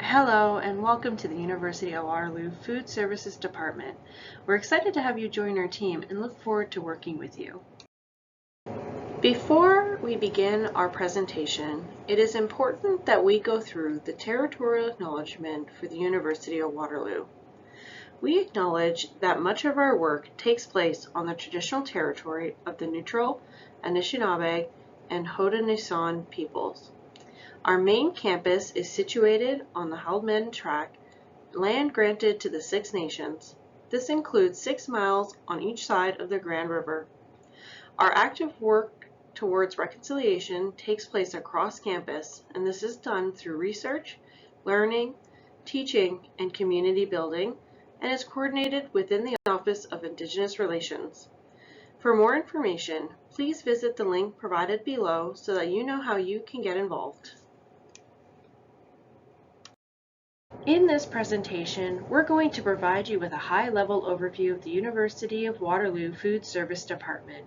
Hello and welcome to the University of Waterloo Food Services Department. We're excited to have you join our team and look forward to working with you. Before we begin our presentation, it is important that we go through the territorial acknowledgement for the University of Waterloo. We acknowledge that much of our work takes place on the traditional territory of the Neutral, Anishinaabe, and Haudenosaunee peoples. Our main campus is situated on the Haldman Tract, land granted to the Six Nations. This includes 6 miles on each side of the Grand River. Our active work towards reconciliation takes place across campus, and this is done through research, learning, teaching, and community building, and is coordinated within the Office of Indigenous Relations. For more information, please visit the link provided below so that you know how you can get involved. In this presentation, we're going to provide you with a high-level overview of the University of Waterloo Food Service Department.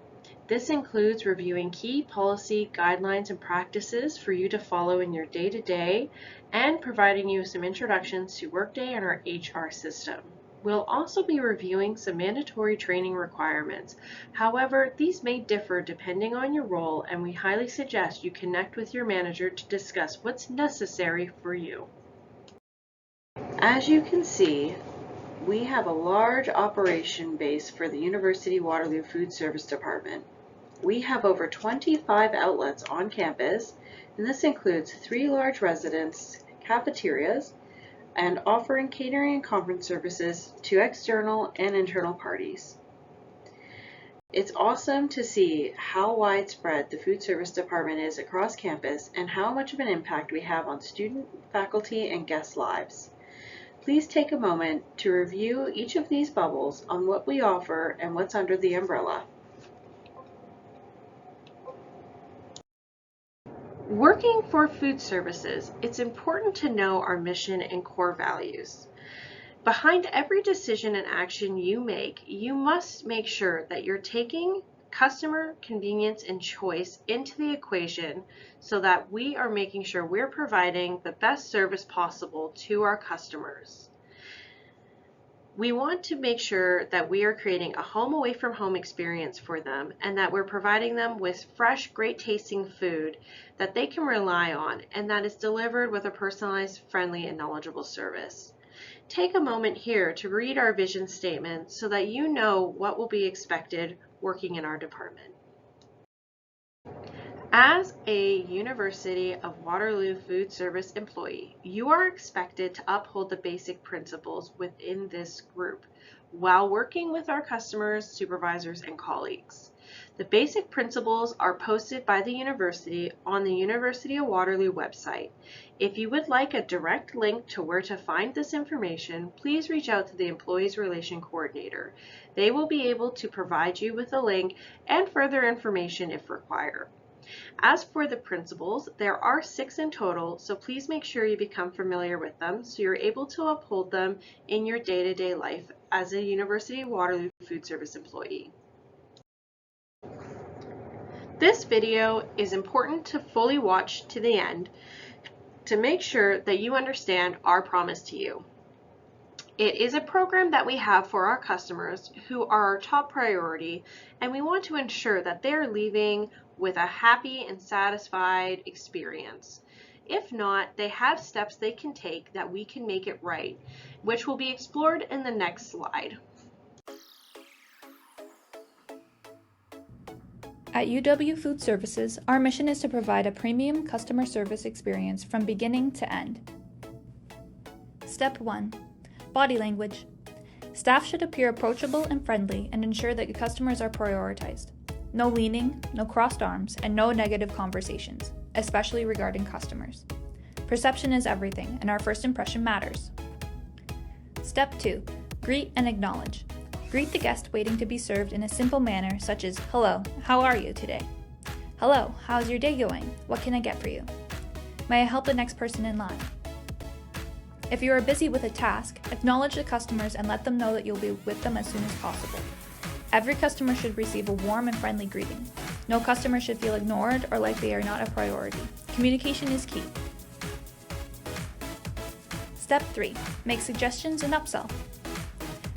This includes reviewing key policy, guidelines, and practices for you to follow in your day-to-day and providing you some introductions to Workday and our HR system. We'll also be reviewing some mandatory training requirements. However, these may differ depending on your role, and we highly suggest you connect with your manager to discuss what's necessary for you. As you can see, we have a large operation base for the University Waterloo Food Service Department. We have over 25 outlets on campus, and this includes 3 large residence cafeterias and offering catering and conference services to external and internal parties. It's awesome to see how widespread the food service department is across campus and how much of an impact we have on student, faculty, and guest lives. Please take a moment to review each of these bubbles on what we offer and what's under the umbrella. Working for food services, it's important to know our mission and core values. Behind every decision and action you make, you must make sure that you're taking customer convenience and choice into the equation so that we are making sure we're providing the best service possible to our customers. We want to make sure that we are creating a home away from home experience for them and that we're providing them with fresh, great tasting food that they can rely on and that is delivered with a personalized, friendly, and knowledgeable service. Take a moment here to read our vision statement so that you know what will be expected working in our department. As a University of Waterloo Food Service employee, you are expected to uphold the basic principles within this group while working with our customers, supervisors, and colleagues. The basic principles are posted by the university on the University of Waterloo website. If you would like a direct link to where to find this information, please reach out to the Employees Relation Coordinator. They will be able to provide you with a link and further information if required. As for the principles, there are 6 in total, so please make sure you become familiar with them so you're able to uphold them in your day-to-day life as a University of Waterloo Food Service employee. This video is important to fully watch to the end to make sure that you understand our promise to you. It is a program that we have for our customers who are our top priority, and we want to ensure that they're leaving with a happy and satisfied experience. If not, they have steps they can take that we can make it right, which will be explored in the next slide. At UW Food Services, our mission is to provide a premium customer service experience from beginning to end. Step 1. Body language. Staff should appear approachable and friendly and ensure that customers are prioritized. No leaning, no crossed arms, and no negative conversations, especially regarding customers. Perception is everything, and our first impression matters. Step 2. Greet and acknowledge. Greet the guest waiting to be served in a simple manner such as, "Hello, how are you today?" "Hello, how's your day going? What can I get for you?" "May I help the next person in line?" If you are busy with a task, acknowledge the customers and let them know that you'll be with them as soon as possible. Every customer should receive a warm and friendly greeting. No customer should feel ignored or like they are not a priority. Communication is key. Step 3. Make suggestions and upsell.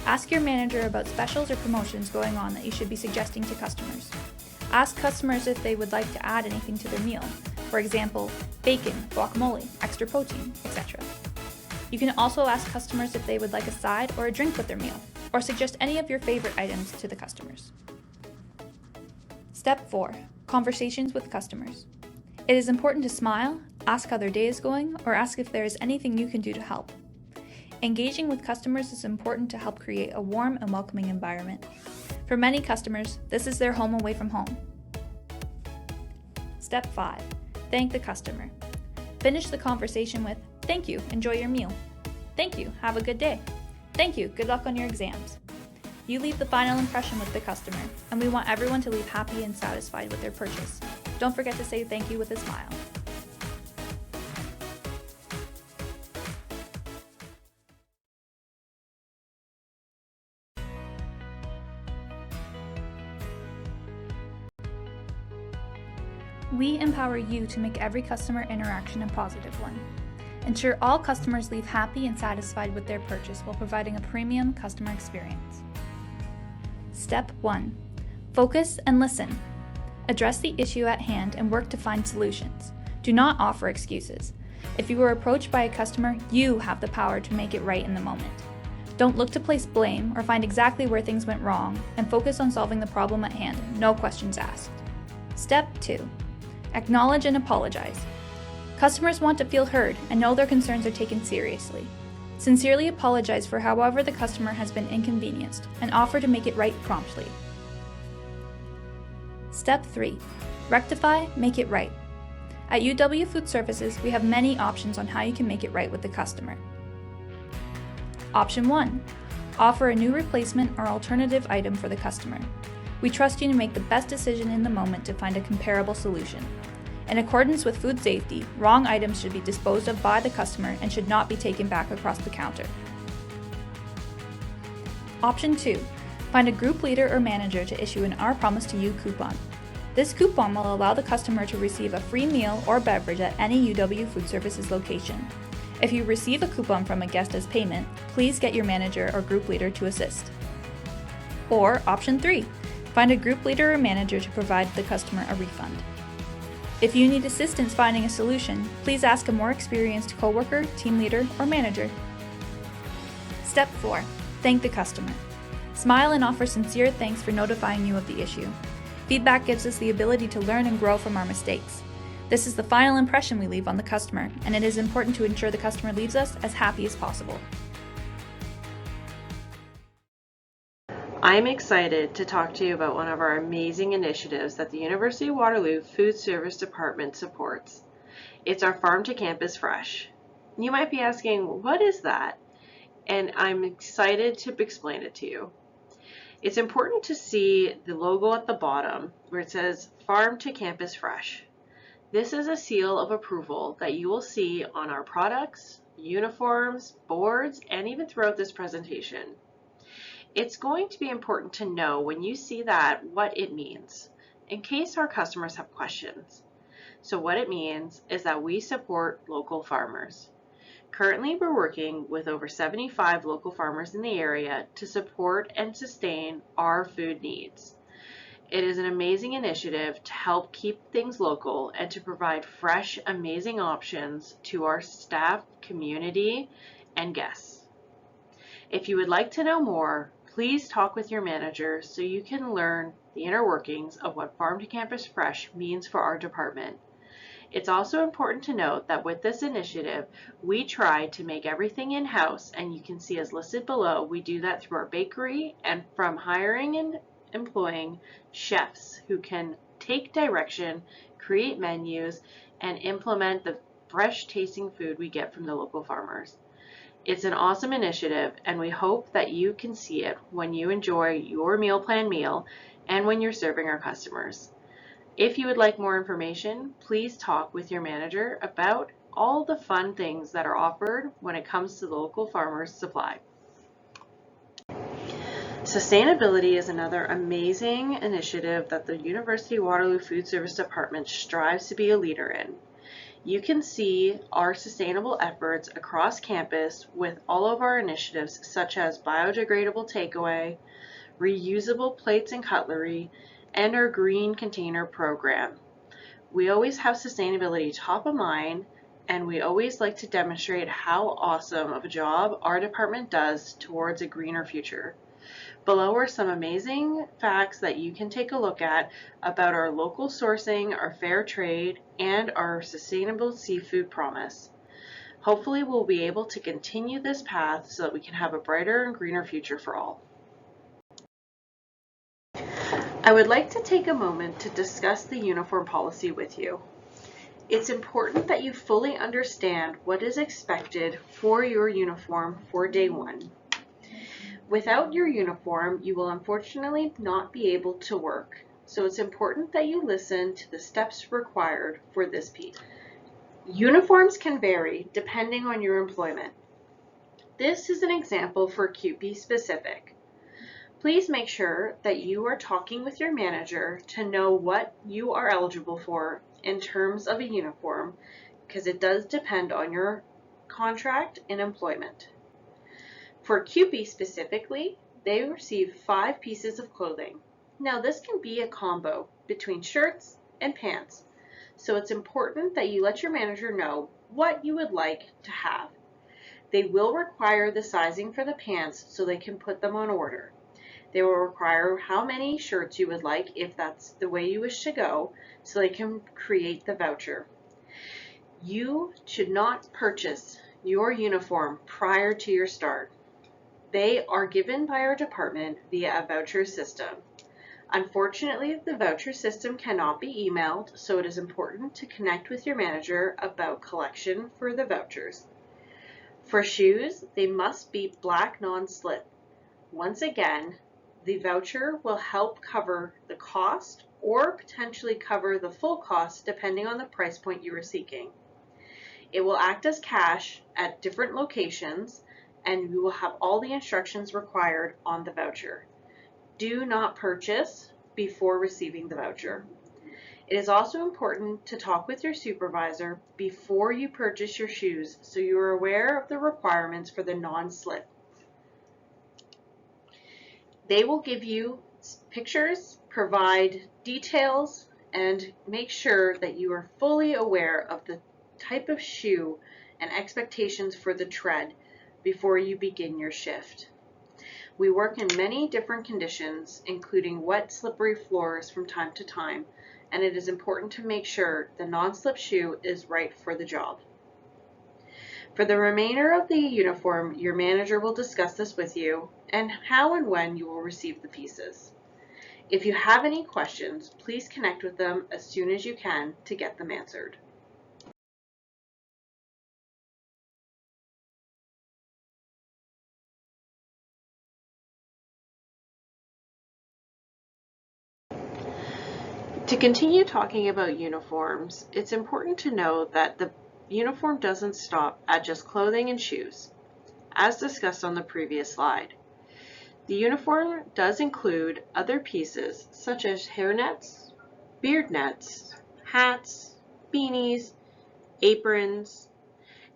Ask your manager about specials or promotions going on that you should be suggesting to customers. Ask customers if they would like to add anything to their meal. For example, bacon, guacamole, extra protein, etc. You can also ask customers if they would like a side or a drink with their meal, or suggest any of your favorite items to the customers. Step 4. Conversations with customers. It is important to smile, ask how their day is going, or ask if there is anything you can do to help. Engaging with customers is important to help create a warm and welcoming environment. For many customers, this is their home away from home. Step 5. Thank the customer. Finish the conversation with, "Thank you, enjoy your meal." "Thank you, have a good day." "Thank you, good luck on your exams." You leave the final impression with the customer, and we want everyone to leave happy and satisfied with their purchase. Don't forget to say thank you with a smile. We empower you to make every customer interaction a positive one. Ensure all customers leave happy and satisfied with their purchase while providing a premium customer experience. Step 1. Focus and listen. Address the issue at hand and work to find solutions. Do not offer excuses. If you were approached by a customer, you have the power to make it right in the moment. Don't look to place blame or find exactly where things went wrong, and focus on solving the problem at hand, no questions asked. Step 2. Acknowledge and apologize. Customers want to feel heard and know their concerns are taken seriously. Sincerely apologize for however the customer has been inconvenienced and offer to make it right promptly. Step 3. Rectify, make it right. At UW Food Services, we have many options on how you can make it right with the customer. Option 1. Offer a new replacement or alternative item for the customer. We trust you to make the best decision in the moment to find a comparable solution. In accordance with food safety, wrong items should be disposed of by the customer and should not be taken back across the counter. Option 2. Find a group leader or manager to issue an Our Promise to You coupon. This coupon will allow the customer to receive a free meal or beverage at any UW Food Services location. If you receive a coupon from a guest as payment, please get your manager or group leader to assist. Or Option 3. Find a group leader or manager to provide the customer a refund. If you need assistance finding a solution, please ask a more experienced coworker, team leader, or manager. Step 4. Thank the customer. Smile and offer sincere thanks for notifying you of the issue. Feedback gives us the ability to learn and grow from our mistakes. This is the final impression we leave on the customer, and it is important to ensure the customer leaves us as happy as possible. I'm excited to talk to you about one of our amazing initiatives that the University of Waterloo Food Service Department supports. It's our Farm to Campus Fresh. You might be asking, what is that? And I'm excited to explain it to you. It's important to see the logo at the bottom where it says Farm to Campus Fresh. This is a seal of approval that you will see on our products, uniforms, boards, and even throughout this presentation. It's going to be important to know when you see that what it means, in case our customers have questions. So what it means is that we support local farmers. Currently, we're working with over 75 local farmers in the area to support and sustain our food needs. It is an amazing initiative to help keep things local and to provide fresh, amazing options to our staff, community, and guests. If you would like to know more, please talk with your manager so you can learn the inner workings of what Farm to Campus Fresh means for our department. It's also important to note that with this initiative, we try to make everything in-house, and you can see as listed below, we do that through our bakery and from hiring and employing chefs who can take direction, create menus, and implement the fresh tasting food we get from the local farmers. It's an awesome initiative, and we hope that you can see it when you enjoy your meal plan meal and when you're serving our customers. If you would like more information, please talk with your manager about all the fun things that are offered when it comes to the local farmers' supply. Sustainability is another amazing initiative that the University of Waterloo Food Service Department strives to be a leader in. You can see our sustainable efforts across campus with all of our initiatives such as biodegradable takeaway, reusable plates and cutlery, and our green container program. We always have sustainability top of mind, and we always like to demonstrate how awesome of a job our department does towards a greener future. Below are some amazing facts that you can take a look at about our local sourcing, our fair trade, and our sustainable seafood promise. Hopefully we'll be able to continue this path so that we can have a brighter and greener future for all. I would like to take a moment to discuss the uniform policy with you. It's important that you fully understand what is expected for your uniform for day one. Without your uniform, you will unfortunately not be able to work, so it's important that you listen to the steps required for this piece. Uniforms can vary depending on your employment. This is an example for CUPE specific. Please make sure that you are talking with your manager to know what you are eligible for in terms of a uniform, because it does depend on your contract and employment. For CUPE specifically, they receive 5 pieces of clothing. Now this can be a combo between shirts and pants, so it's important that you let your manager know what you would like to have. They will require the sizing for the pants so they can put them on order. They will require how many shirts you would like if that's the way you wish to go, so they can create the voucher. You should not purchase your uniform prior to your start. They are given by our department via a voucher system. Unfortunately, the voucher system cannot be emailed, so it is important to connect with your manager about collection for the vouchers. For shoes, they must be black non-slip. Once again, the voucher will help cover the cost or potentially cover the full cost depending on the price point you are seeking. It will act as cash at different locations, and you will have all the instructions required on the voucher. Do not purchase before receiving the voucher. It is also important to talk with your supervisor before you purchase your shoes so you are aware of the requirements for the non-slip. They will give you pictures, provide details, and make sure that you are fully aware of the type of shoe and expectations for the tread before you begin your shift. We work in many different conditions, including wet, slippery floors from time to time, and it is important to make sure the non-slip shoe is right for the job. For the remainder of the uniform, your manager will discuss this with you and how and when you will receive the pieces. If you have any questions, please connect with them as soon as you can to get them answered. To continue talking about uniforms, it's important to know that the uniform doesn't stop at just clothing and shoes, as discussed on the previous slide. The uniform does include other pieces such as hairnets, beard nets, hats, beanies, aprons,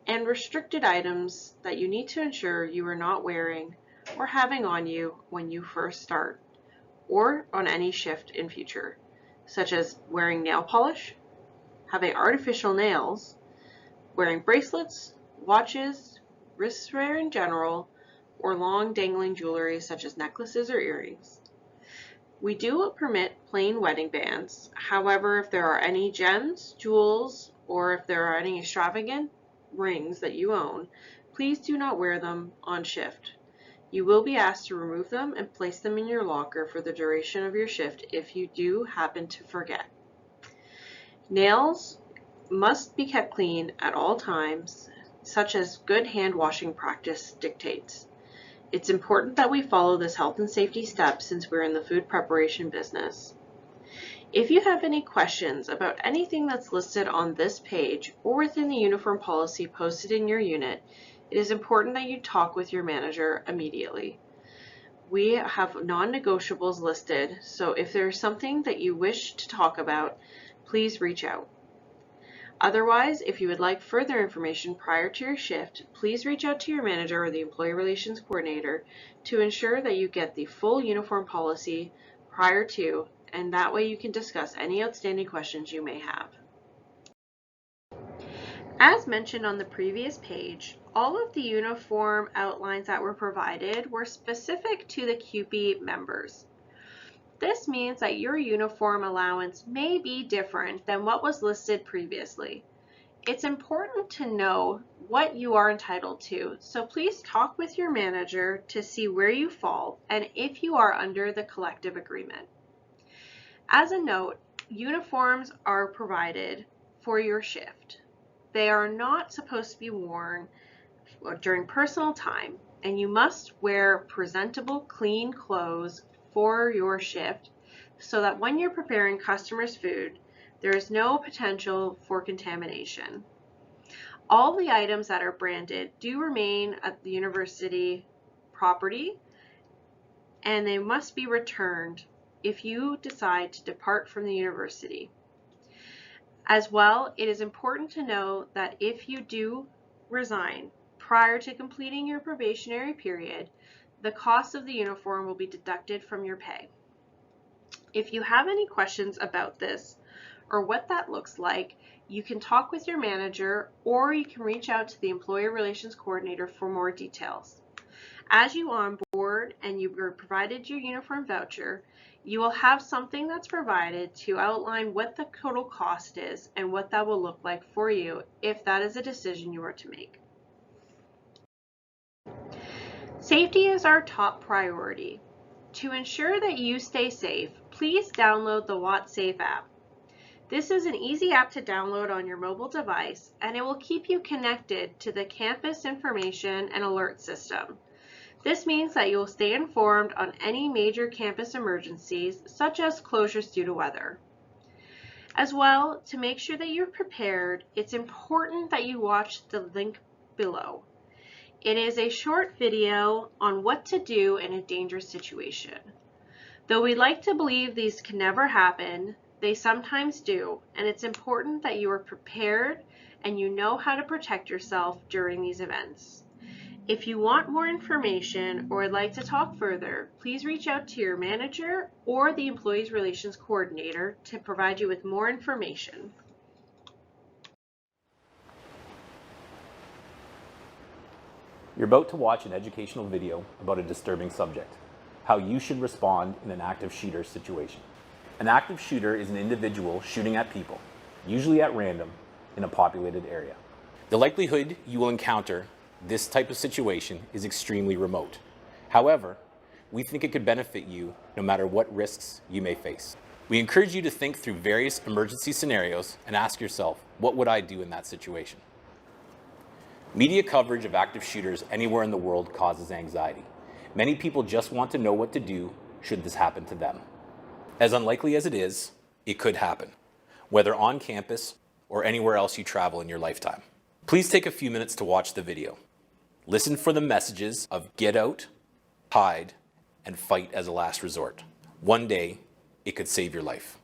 and restricted items that you need to ensure you are not wearing or having on you when you first start or on any shift in future, such as wearing nail polish, having artificial nails, wearing bracelets, watches, wristwear in general, or long dangling jewelry such as necklaces or earrings. We do permit plain wedding bands. However, if there are any gems, jewels, or if there are any extravagant rings that you own, please do not wear them on shift. You will be asked to remove them and place them in your locker for the duration of your shift if you do happen to forget. Nails must be kept clean at all times, such as good hand washing practice dictates. It's important that we follow this health and safety step since we're in the food preparation business. If you have any questions about anything that's listed on this page or within the uniform policy posted in your unit, it is important that you talk with your manager immediately. We have non-negotiables listed, so if there is something that you wish to talk about, please reach out. Otherwise, if you would like further information prior to your shift, please reach out to your manager or the Employee Relations Coordinator to ensure that you get the full uniform policy prior to, and that way you can discuss any outstanding questions you may have. As mentioned on the previous page, all of the uniform outlines that were provided were specific to the CUPE members. This means that your uniform allowance may be different than what was listed previously. It's important to know what you are entitled to, so please talk with your manager to see where you fall and if you are under the collective agreement. As a note, uniforms are provided for your shift. They are not supposed to be worn during personal time, and you must wear presentable, clean clothes for your shift so that when you're preparing customers' food, there is no potential for contamination. All the items that are branded do remain at the university property, and they must be returned if you decide to depart from the university. As well, it is important to know that if you do resign prior to completing your probationary period, the cost of the uniform will be deducted from your pay. If you have any questions about this or what that looks like, you can talk with your manager or you can reach out to the Employee Relations Coordinator for more details. As you onboard and you are provided your uniform voucher, you will have something that's provided to outline what the total cost is and what that will look like for you if that is a decision you are to make. Safety is our top priority. To ensure that you stay safe, please download the WattSafe app. This is an easy app to download on your mobile device, and it will keep you connected to the campus information and alert system. This means that you will stay informed on any major campus emergencies, such as closures due to weather. As well, to make sure that you're prepared, it's important that you watch the link below. It is a short video on what to do in a dangerous situation. Though we like to believe these can never happen, they sometimes do, and it's important that you are prepared and you know how to protect yourself during these events. If you want more information or would like to talk further, please reach out to your manager or the Employee Relations Coordinator to provide you with more information. You're about to watch an educational video about a disturbing subject, how you should respond in an active shooter situation. An active shooter is an individual shooting at people, usually at random, in a populated area. The likelihood you will encounter this type of situation is extremely remote. However, we think it could benefit you no matter what risks you may face. We encourage you to think through various emergency scenarios and ask yourself, what would I do in that situation? Media coverage of active shooters anywhere in the world causes anxiety. Many people just want to know what to do should this happen to them. As unlikely as it is, it could happen, whether on campus or anywhere else you travel in your lifetime. Please take a few minutes to watch the video. Listen for the messages of get out, hide, and fight as a last resort. One day, it could save your life.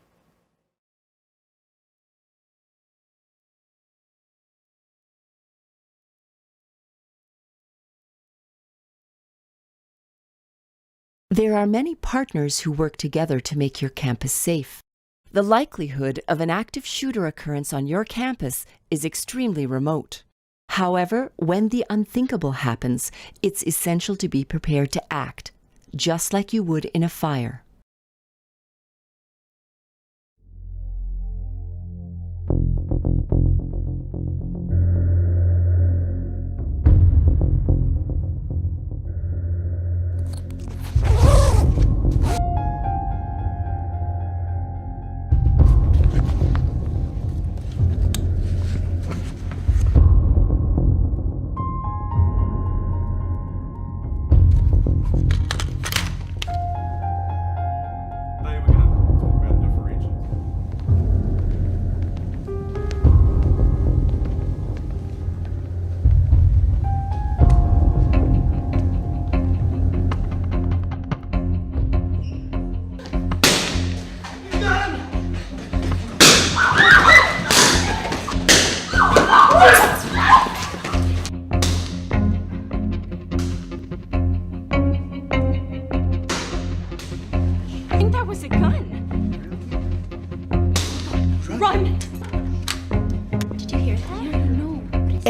There are many partners who work together to make your campus safe. The likelihood of an active shooter occurrence on your campus is extremely remote. However, when the unthinkable happens, it's essential to be prepared to act, just like you would in a fire.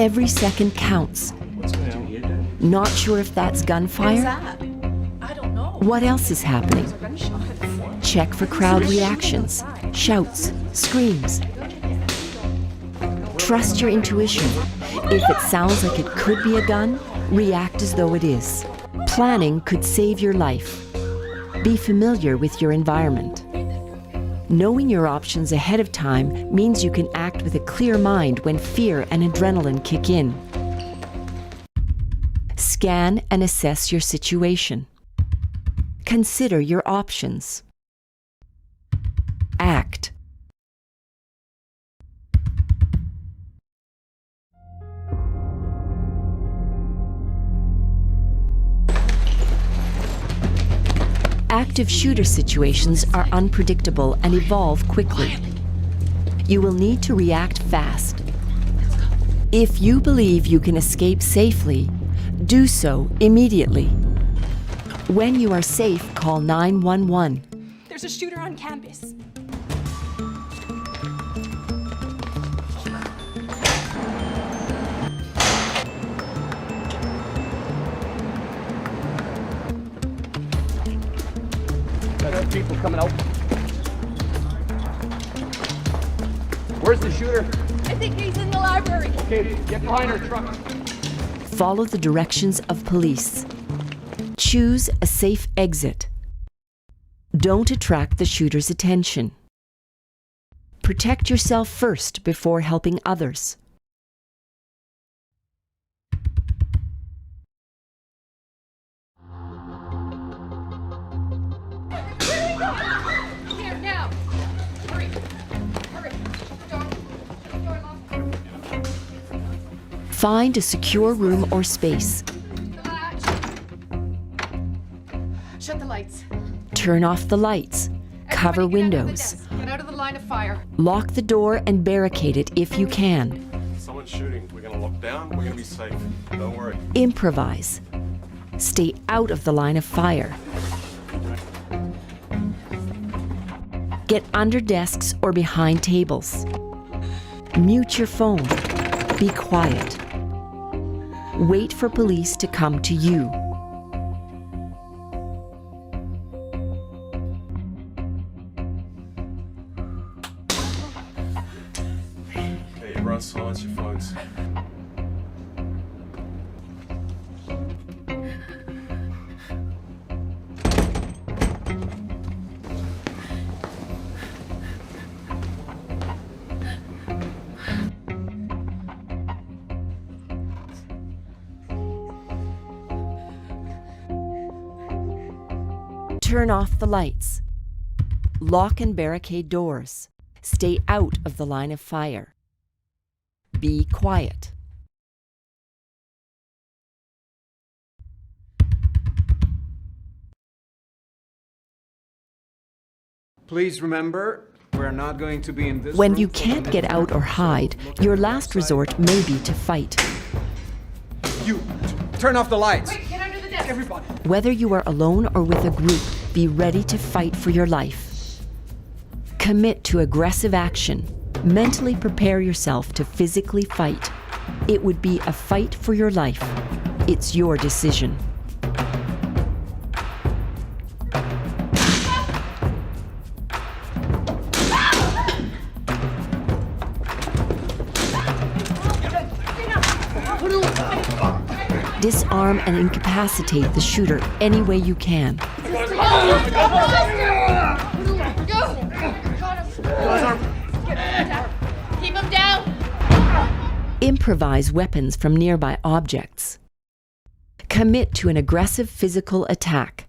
Every second counts. Not sure if that's gunfire? I don't know. What else is happening? Check for crowd reactions, shouts, screams. Trust your intuition. If it sounds like it could be a gun, react as though it is. Planning could save your life. Be familiar with your environment. Knowing your options ahead of time means you can act with a clear mind when fear and adrenaline kick in. Scan and assess your situation. Consider your options. Act. Active shooter situations are unpredictable and evolve quickly. You will need to react fast. If you believe you can escape safely, do so immediately. When you are safe, call 911. There's a shooter on campus. People coming out. Where's the shooter? I think he's in the library. Okay, get behind our truck. Follow the directions of police. Choose a safe exit. Don't attract the shooter's attention. Protect yourself first before helping others. Here, now. Hurry. Hurry. Door locked. Find a secure room or space. The latch. Shut the lights. Turn off the lights. Cover Everybody get under the windows. desk. Get out of the line of fire. Lock the door and barricade it if you can. Someone's shooting. We're gonna lock down. We're gonna be safe. Don't worry. Improvise. Stay out of the line of fire. Get under desks or behind tables. Mute your phone. Be quiet. Wait for police to come to you. Okay, everyone silence your phones. Turn off the lights. Lock and barricade doors. Stay out of the line of fire. Be quiet. Please remember, we're not going to be in this When room you for can't the get next out or round, so hide, look your at the last outside. resort may be to fight. You, turn off the lights. Quick, get under the desk. Everybody. Whether you are alone or with a group, be ready to fight for your life. Commit to aggressive action. Mentally prepare yourself to physically fight. It would be a fight for your life. It's your decision. Disarm and incapacitate the shooter any way you can. Keep him down. Improvise weapons from nearby objects. Commit to an aggressive physical attack.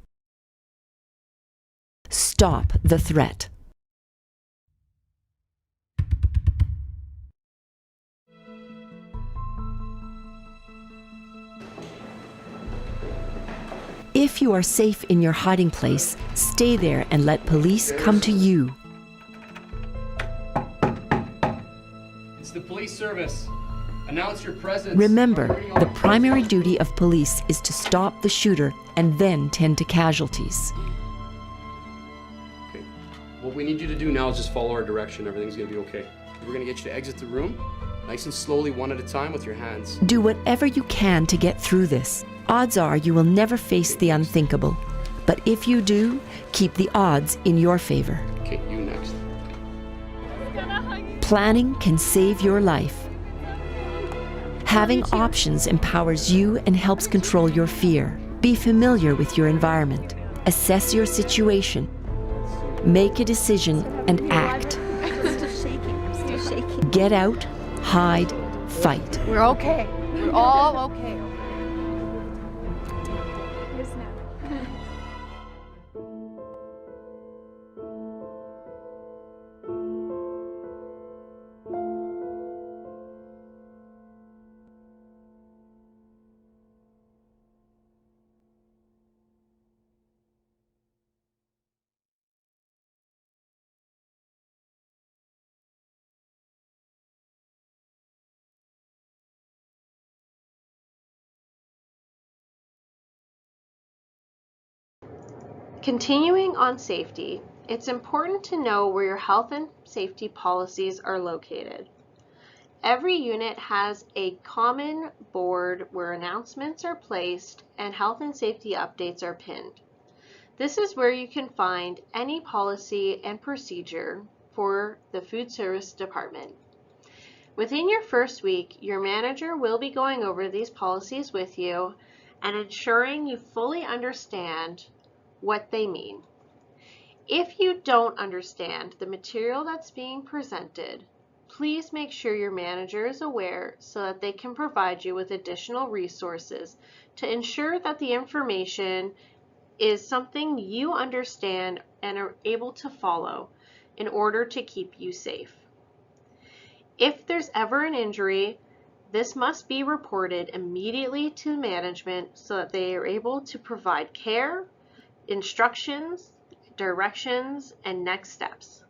Stop the threat. If you are safe in your hiding place, stay there and let police come to you. It's the police service. Announce your presence. Remember, by turning on the your primary lights. duty of police is to stop the shooter and then tend to casualties. Okay. What we need you to do now is just follow our direction. Everything's gonna be okay. We're gonna get you to exit the room, Nice and slowly, one at a time with your hands. Do whatever you can to get through this. Odds are you will never face the unthinkable. But if you do, keep the odds in your favor. Okay, you next. Planning can save your life. Having options empowers you and helps control your fear. Be familiar with your environment. Assess your situation. Make a decision and act. Get out, hide, fight. We're okay. We're all okay. Continuing on safety, it's important to know where your health and safety policies are located. Every unit has a common board where announcements are placed and health and safety updates are pinned. This is where you can find any policy and procedure for the food service department. Within your first week, your manager will be going over these policies with you and ensuring you fully understand what they mean. If you don't understand the material that's being presented, please make sure your manager is aware so that they can provide you with additional resources to ensure that the information is something you understand and are able to follow in order to keep you safe. If there's ever an injury, this must be reported immediately to management so that they are able to provide care, instructions, directions, and next steps.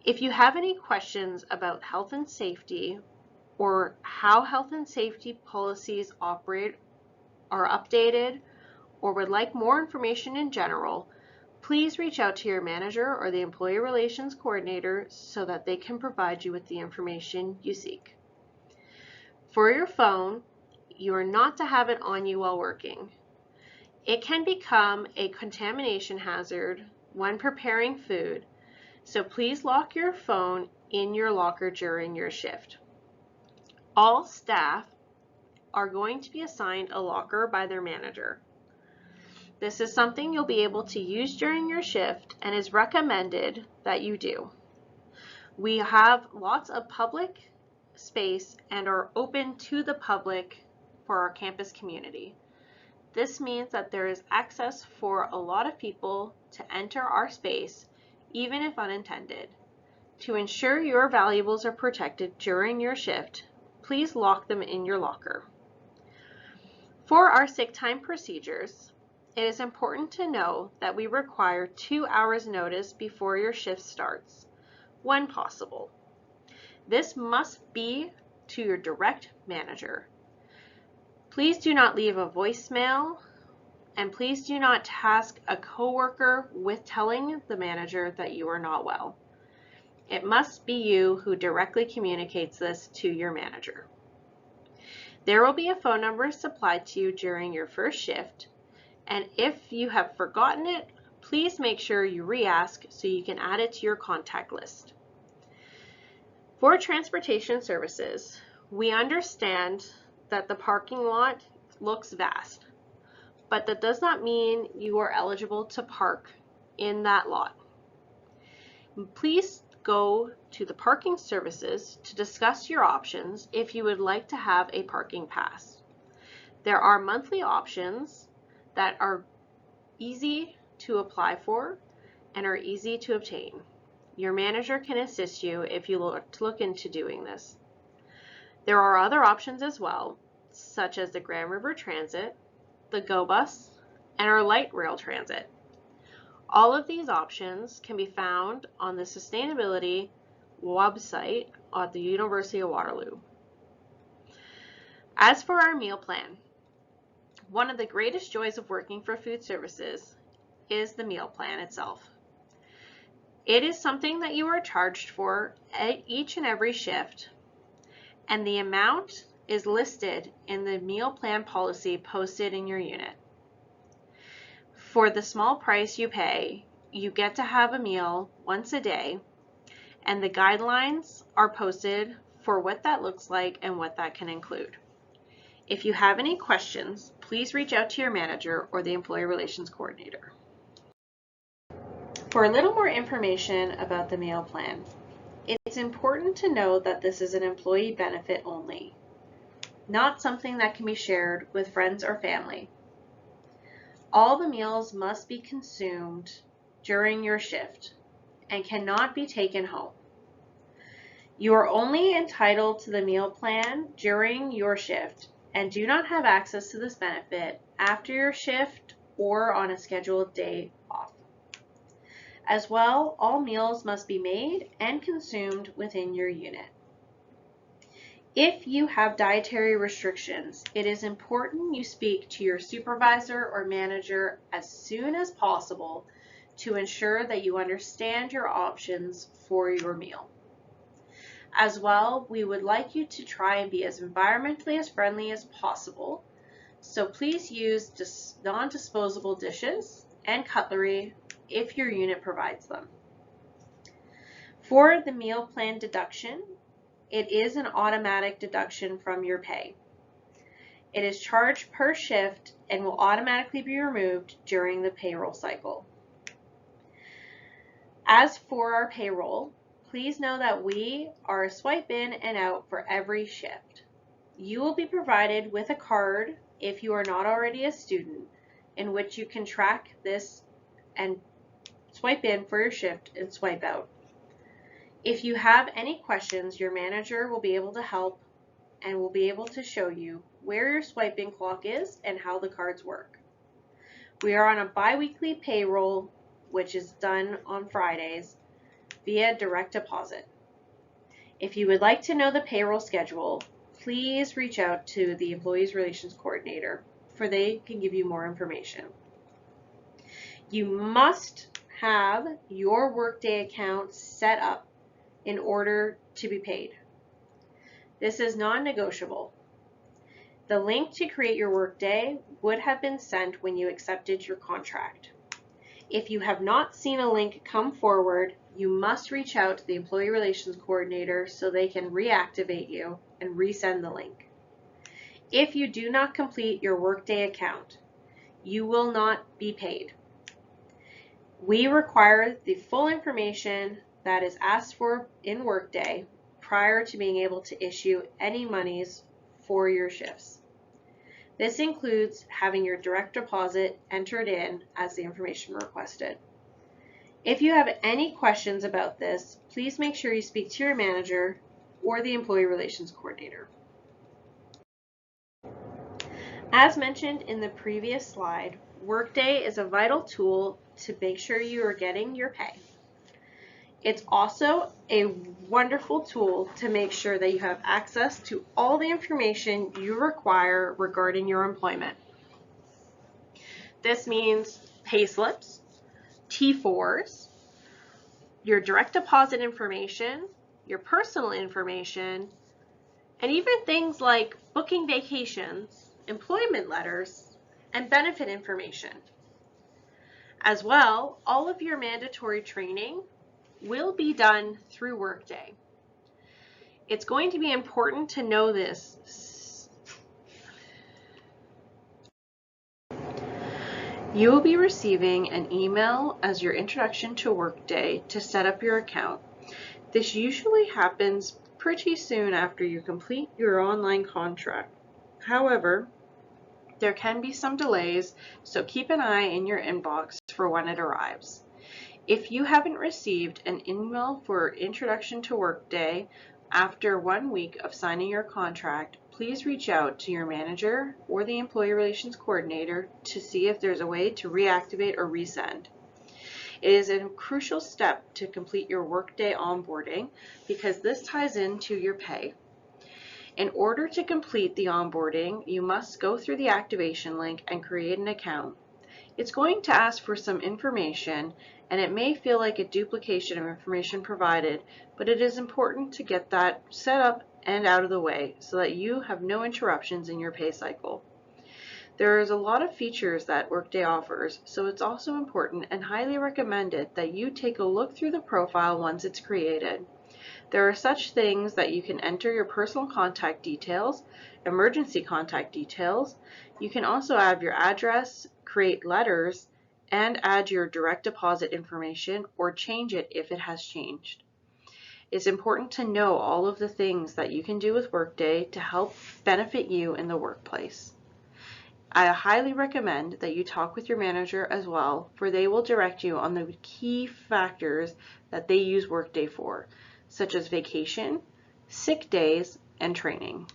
If you have any questions about health and safety or how health and safety policies operate are updated or would like more information in general, please reach out to your manager or the employee relations coordinator so that they can provide you with the information you seek. For your phone, you are not to have it on you while working. It can become a contamination hazard when preparing food, so please lock your phone in your locker during your shift. All staff are going to be assigned a locker by their manager. This is something you'll be able to use during your shift and is recommended that you do. We have lots of public space and are open to the public for our campus community. This means that there is access for a lot of people to enter our space, even if unintended. To ensure your valuables are protected during your shift, please lock them in your locker. For our sick time procedures, it is important to know that we require 2 hours notice before your shift starts, when possible. This must be to your direct manager. Please do not leave a voicemail, and please do not task a coworker with telling the manager that you are not well. It must be you who directly communicates this to your manager. There will be a phone number supplied to you during your first shift, and if you have forgotten it, please make sure you re-ask so you can add it to your contact list. For transportation services, we understand that the parking lot looks vast, but that does not mean you are eligible to park in that lot. Please go to the parking services to discuss your options if you would like to have a parking pass. There are monthly options that are easy to apply for and are easy to obtain. Your manager can assist you if you look into doing this. There are other options as well, such as the Grand River Transit, the Go Bus, and our light rail transit. All of these options can be found on the sustainability website at the University of Waterloo. As for our meal plan, one of the greatest joys of working for food services is the meal plan itself. It is something that you are charged for at each and every shift, and the amount is listed in the meal plan policy posted in your unit. For the small price you pay, you get to have a meal once a day, and the guidelines are posted for what that looks like and what that can include. If you have any questions, please reach out to your manager or the employee relations coordinator. For a little more information about the meal plan, it's important to know that this is an employee benefit only, not something that can be shared with friends or family. All the meals must be consumed during your shift and cannot be taken home. You are only entitled to the meal plan during your shift and do not have access to this benefit after your shift or on a scheduled day off. As well, all meals must be made and consumed within your unit. If you have dietary restrictions, it is important you speak to your supervisor or manager as soon as possible to ensure that you understand your options for your meal. As well, we would like you to try and be as environmentally as friendly as possible, so please use non-disposable dishes and cutlery if your unit provides them. For the meal plan deduction, it is an automatic deduction from your pay. It is charged per shift and will automatically be removed during the payroll cycle. As for our payroll, please know that we are a swipe in and out for every shift. You will be provided with a card if you are not already a student, in which you can track this and swipe in for your shift and swipe out. If you have any questions, your manager will be able to help and will be able to show you where your swiping clock is and how the cards work. We are on a bi-weekly payroll, which is done on Fridays via direct deposit. If you would like to know the payroll schedule, please reach out to the Employees Relations Coordinator, for they can give you more information. You must have your Workday account set up in order to be paid. This is non-negotiable. The link to create your Workday would have been sent when you accepted your contract. If you have not seen a link come forward, you must reach out to the Employee Relations Coordinator so they can reactivate you and resend the link. If you do not complete your Workday account, you will not be paid. We require the full information that is asked for in Workday prior to being able to issue any monies for your shifts. This includes having your direct deposit entered in as the information requested. If you have any questions about this, please make sure you speak to your manager or the Employee Relations Coordinator. As mentioned in the previous slide, Workday is a vital tool to make sure you are getting your pay. It's also a wonderful tool to make sure that you have access to all the information you require regarding your employment. This means pay slips, T4s, your direct deposit information, your personal information, and even things like booking vacations, employment letters, and benefit information. As well, all of your mandatory training will be done through Workday. It's going to be important to know this. You will be receiving an email as your introduction to Workday to set up your account. This usually happens pretty soon after you complete your online contract. However, there can be some delays, so keep an eye in your inbox for when it arrives. If you haven't received an email for Introduction to Workday after 1 week of signing your contract, please reach out to your manager or the Employee Relations Coordinator to see if there's a way to reactivate or resend. It is a crucial step to complete your Workday onboarding because this ties into your pay. In order to complete the onboarding, you must go through the activation link and create an account. It's going to ask for some information, and it may feel like a duplication of information provided, but it is important to get that set up and out of the way so that you have no interruptions in your pay cycle. There is a lot of features that Workday offers, so it's also important and highly recommended that you take a look through the profile once it's created. There are such things that you can enter your personal contact details, emergency contact details. You can also add your address, create letters, and add your direct deposit information or change it if it has changed. It's important to know all of the things that you can do with Workday to help benefit you in the workplace. I highly recommend that you talk with your manager as well, for they will direct you on the key factors that they use Workday for, such as vacation, sick days, and training.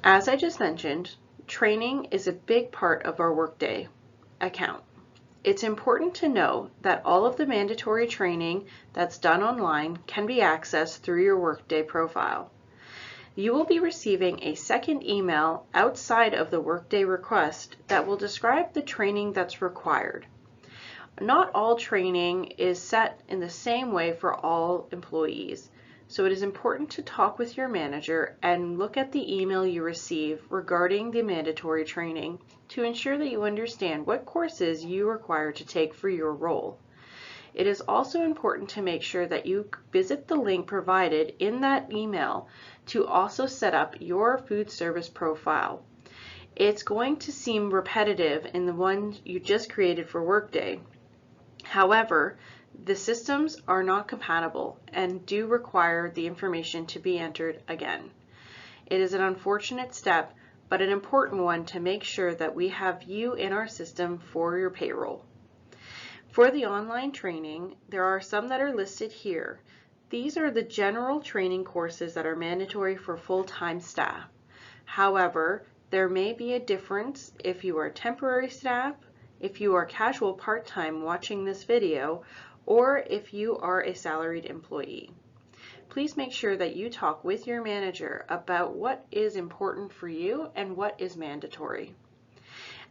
As I just mentioned, training is a big part of our Workday account. It's important to know that all of the mandatory training that's done online can be accessed through your Workday profile. You will be receiving a second email outside of the Workday request that will describe the training that's required. Not all training is set in the same way for all employees, so it is important to talk with your manager and look at the email you receive regarding the mandatory training to ensure that you understand what courses you require to take for your role. It is also important to make sure that you visit the link provided in that email to also set up your food service profile. It's going to seem repetitive in the one you just created for Workday. However, the systems are not compatible and do require the information to be entered again. It is an unfortunate step, but an important one to make sure that we have you in our system for your payroll. For the online training, there are some that are listed here. These are the general training courses that are mandatory for full-time staff. However, there may be a difference if you are temporary staff, if you are casual part-time watching this video, or if you are a salaried employee. Please make sure that you talk with your manager about what is important for you and what is mandatory.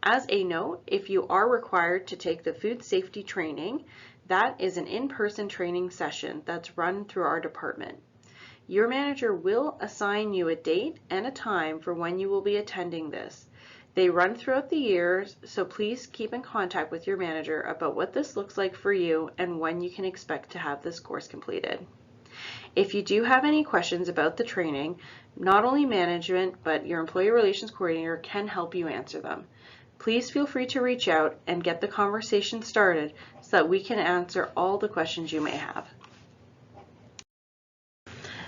As a note, if you are required to take the food safety training, that is an in-person training session that's run through our department. Your manager will assign you a date and a time for when you will be attending this. They run throughout the years, so please keep in contact with your manager about what this looks like for you and when you can expect to have this course completed. If you do have any questions about the training, not only management, but your employee relations coordinator can help you answer them. Please feel free to reach out and get the conversation started so that we can answer all the questions you may have.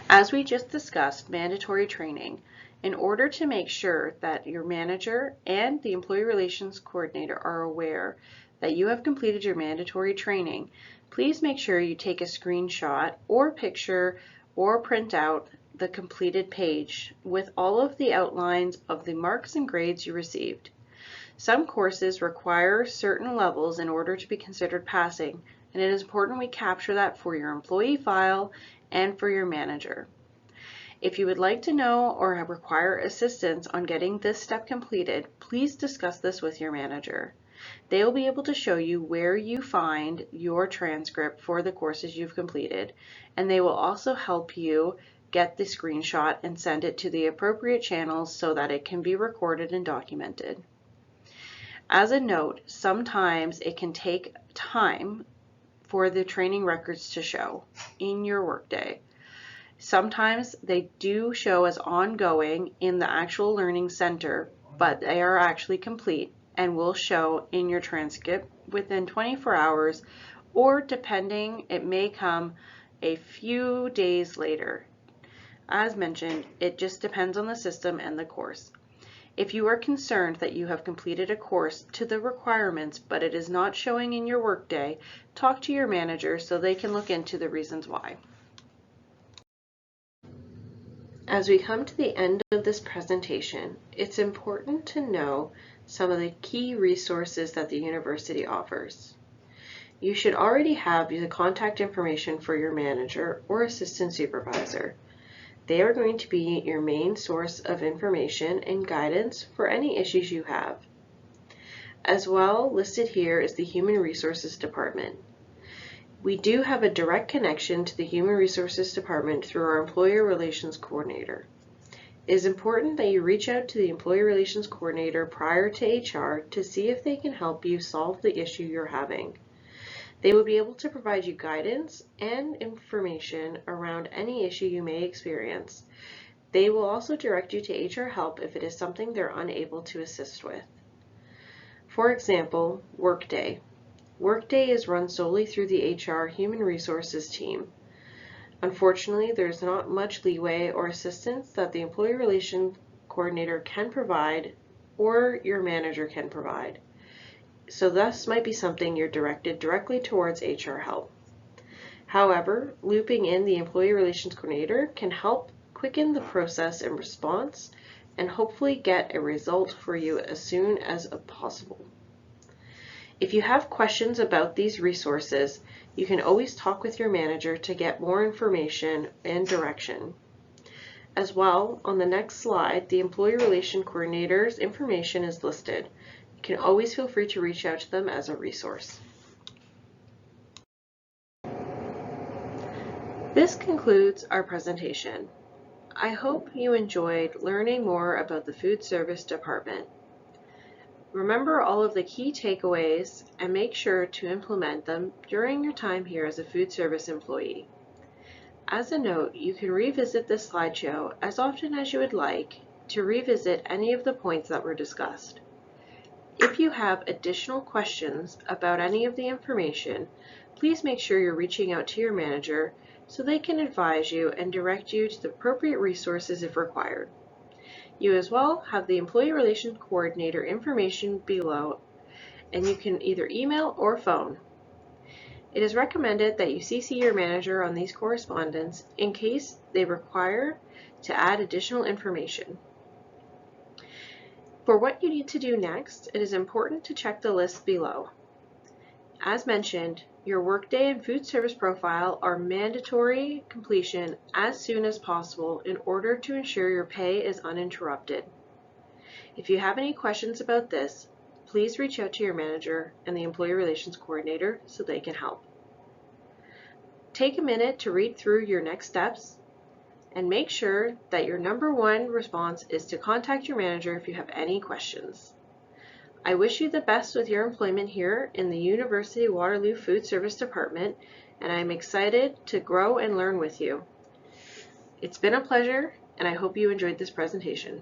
As we just discussed, mandatory training. In order to make sure that your manager and the employee relations coordinator are aware that you have completed your mandatory training, please make sure you take a screenshot or picture or print out the completed page with all of the outlines of the marks and grades you received. Some courses require certain levels in order to be considered passing, and it is important we capture that for your employee file and for your manager. If you would like to know or require assistance on getting this step completed, please discuss this with your manager. They will be able to show you where you find your transcript for the courses you've completed, and they will also help you get the screenshot and send it to the appropriate channels so that it can be recorded and documented. As a note, sometimes it can take time for the training records to show in your Workday. Sometimes they do show as ongoing in the actual learning center, but they are actually complete and will show in your transcript within 24 hours, or depending, it may come a few days later. As mentioned, it just depends on the system and the course. If you are concerned that you have completed a course to the requirements but it is not showing in your Workday, talk to your manager so they can look into the reasons why. As we come to the end of this presentation, it's important to know some of the key resources that the university offers. You should already have the contact information for your manager or assistant supervisor. They are going to be your main source of information and guidance for any issues you have. As well, listed here is the Human Resources Department. We do have a direct connection to the Human Resources Department through our Employer Relations Coordinator. It is important that you reach out to the Employee Relations Coordinator prior to HR to see if they can help you solve the issue you're having. They will be able to provide you guidance and information around any issue you may experience. They will also direct you to HR help if it is something they're unable to assist with. For example, Workday. Workday is run solely through the HR Human Resources team. Unfortunately, there's not much leeway or assistance that the Employee Relations Coordinator can provide or your manager can provide. So this might be something you're directed directly towards HR help. However, looping in the Employee Relations Coordinator can help quicken the process and response and hopefully get a result for you as soon as possible. If you have questions about these resources, you can always talk with your manager to get more information and direction. As well, on the next slide, the Employee Relations Coordinator's information is listed. You can always feel free to reach out to them as a resource. This concludes our presentation. I hope you enjoyed learning more about the Food Service Department. Remember all of the key takeaways and make sure to implement them during your time here as a food service employee. As a note, you can revisit this slideshow as often as you would like to revisit any of the points that were discussed. If you have additional questions about any of the information, please make sure you're reaching out to your manager so they can advise you and direct you to the appropriate resources if required. You as well have the Employee Relations Coordinator information below, and you can either email or phone. It is recommended that you CC your manager on these correspondence in case they require to add additional information. For what you need to do next, it is important to check the list below. As mentioned, your Workday and food service profile are mandatory completion as soon as possible in order to ensure your pay is uninterrupted. If you have any questions about this, please reach out to your manager and the Employee Relations Coordinator so they can help. Take a minute to read through your next steps and make sure that your #1 response is to contact your manager if you have any questions. I wish you the best with your employment here in the University of Waterloo Food Service Department, and I'm excited to grow and learn with you. It's been a pleasure, and I hope you enjoyed this presentation.